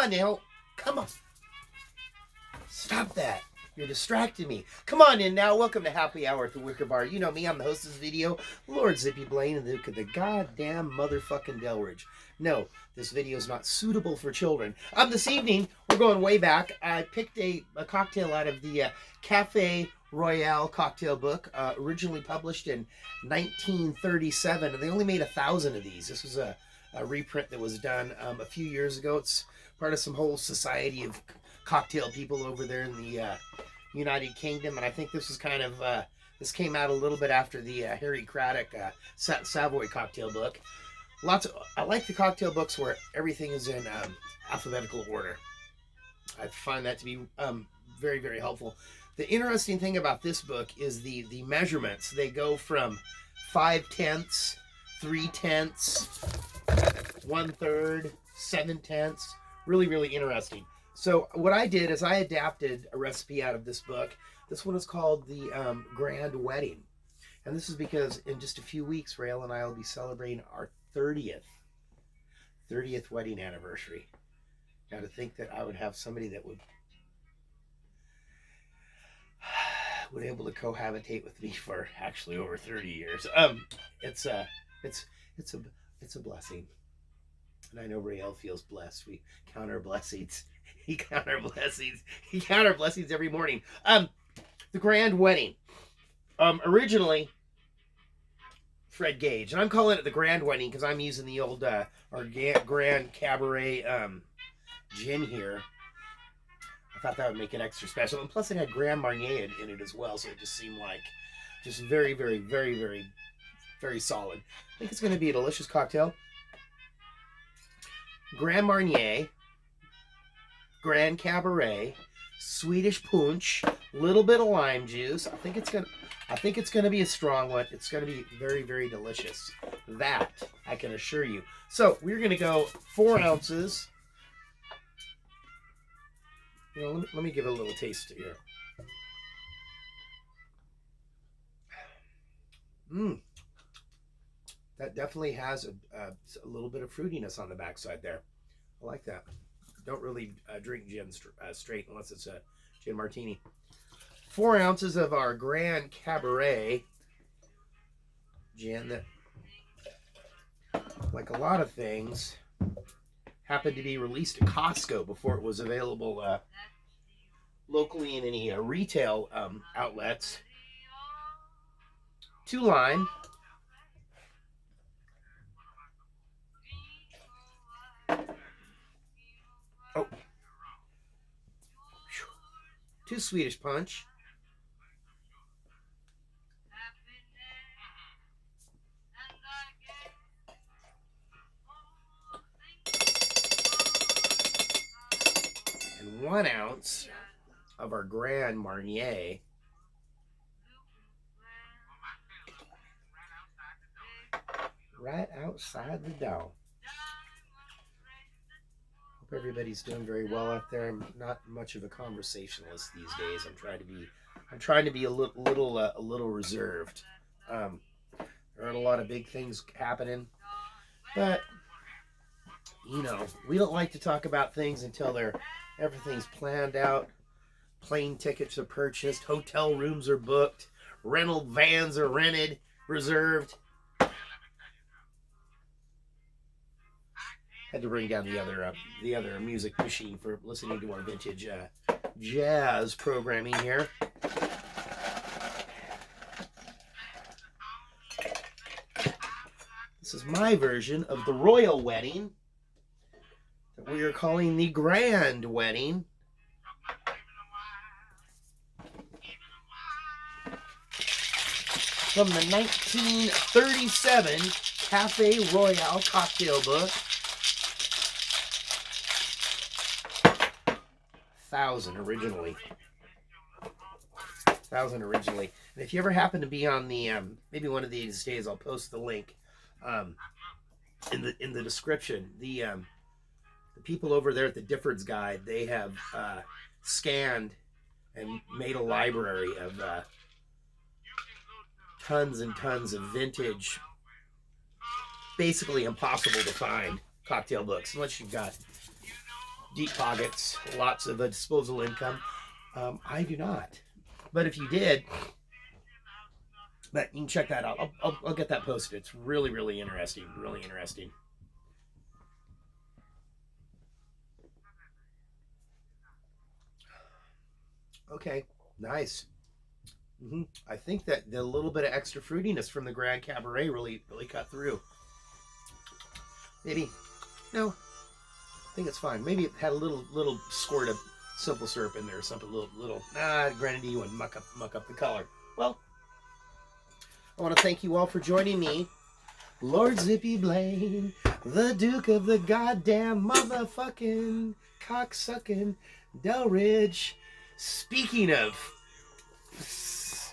on now. Come on. Stop that. You're distracting me. Come on in now. Welcome to Happy Hour at the Wicker Bar. You know me. I'm the host of this video, Lord Zippy Blaine, and look at the goddamn motherfucking Delridge. No, this video is not suitable for children. This evening, we're going way back. I picked a cocktail out of the Cafe Royale cocktail book, originally published in 1937, and they only made 1,000 of these. This was a reprint that was done a few years ago. It's part of some whole society of cocktail people over there in the United Kingdom, and I think this is kind of this came out a little bit after the Harry Craddock Savoy cocktail book. I like the cocktail books where everything is in alphabetical order. I find that to be very, very helpful. The interesting thing about this book is the measurements. They go from 5/10, 3/10, 1/3, 7/10. Really, really interesting. So what I did is I adapted a recipe out of this book. This one is called the Grand Wedding. And this is because in just a few weeks, Rael and I will be celebrating our 30th wedding anniversary. Now to think that I would have somebody that would able to cohabitate with me for actually over 30 years. It's a blessing. And I know Rael feels blessed. We count our blessings. He count our blessings. He count our blessings every morning. The Grand Wedding. Originally, Fred Gage, and I'm calling it the Grand Wedding because I'm using the old our Grand Cabaret gin here. I thought that would make it extra special, and plus it had Grand Marnier in it as well, so it just seemed like just very, very, very, very, very solid. I think it's going to be a delicious cocktail. Grand Marnier, Grand Cabaret, Swedish punch, little bit of lime juice. I think it's gonna be a strong one. It's gonna be very, very delicious. That I can assure you. So we're gonna go 4 ounces. You know, let me give it a little taste here. That definitely has a little bit of fruitiness on the backside there. I like that. Don't really drink gin straight unless it's a gin martini. 4 ounces of our Grand Cabaret gin that, like a lot of things, happened to be released at Costco before it was available locally in any retail outlets. 2 lime. Oh. 2 Swedish punch. And 1 ounce of our Grand Marnier. Right outside the door. Hope everybody's doing very well out there. I'm not much of a conversationalist these days. I'm trying to be a little reserved. There aren't a lot of big things happening, but you know, we don't like to talk about things until everything's planned out. Plane tickets are purchased, hotel rooms are booked, rental vans are rented, reserved. Had to bring down the other music machine for listening to our vintage jazz programming here. This is my version of the Royal Wedding that we are calling the Grand Wedding. From the 1937 Cafe Royale cocktail book. 1,000 originally. 1,000 originally. And if you ever happen to be on the maybe one of these days, I'll post the link in the description. The people over there at the Difford's Guide, they have scanned and made a library of tons and tons of vintage, basically impossible to find cocktail books unless you've got deep pockets, lots of disposable income. I do not. But if you did, but you can check that out. I'll get that posted. It's really, really interesting. Really interesting. Okay, nice. I think that the little bit of extra fruitiness from the Grand Cabaret really cut through. Maybe, no, I think it's fine. Maybe it had a little squirt of simple syrup in there or something. Little grenadine would muck up the color. Well, I want to thank you all for joining me. Lord Zippy Blaine, the Duke of the goddamn motherfucking cocksucking Delridge. Speaking of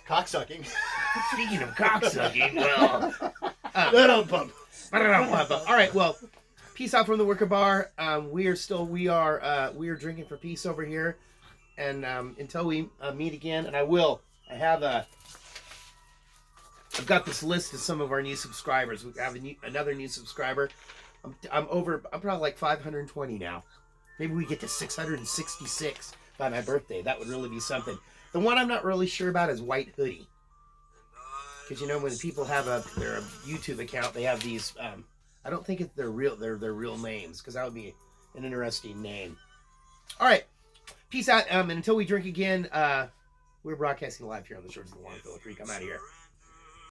cocksucking. Speaking of cocksucking, well, all right, well, peace out from the Wicker Bar. We are drinking for peace over here, and until we meet again, and I've got this list of some of our new subscribers. We have another new subscriber. I'm probably like 520 now. Maybe we get to 666 by my birthday. That would really be something. The one I'm not really sure about is White Hoodie. Because you know when people have their YouTube account, they have these. I don't think it's their real names, because that would be an interesting name. All right, peace out. And until we drink again, we're broadcasting live here on the shores of the Longfellow Creek. I'm out of here.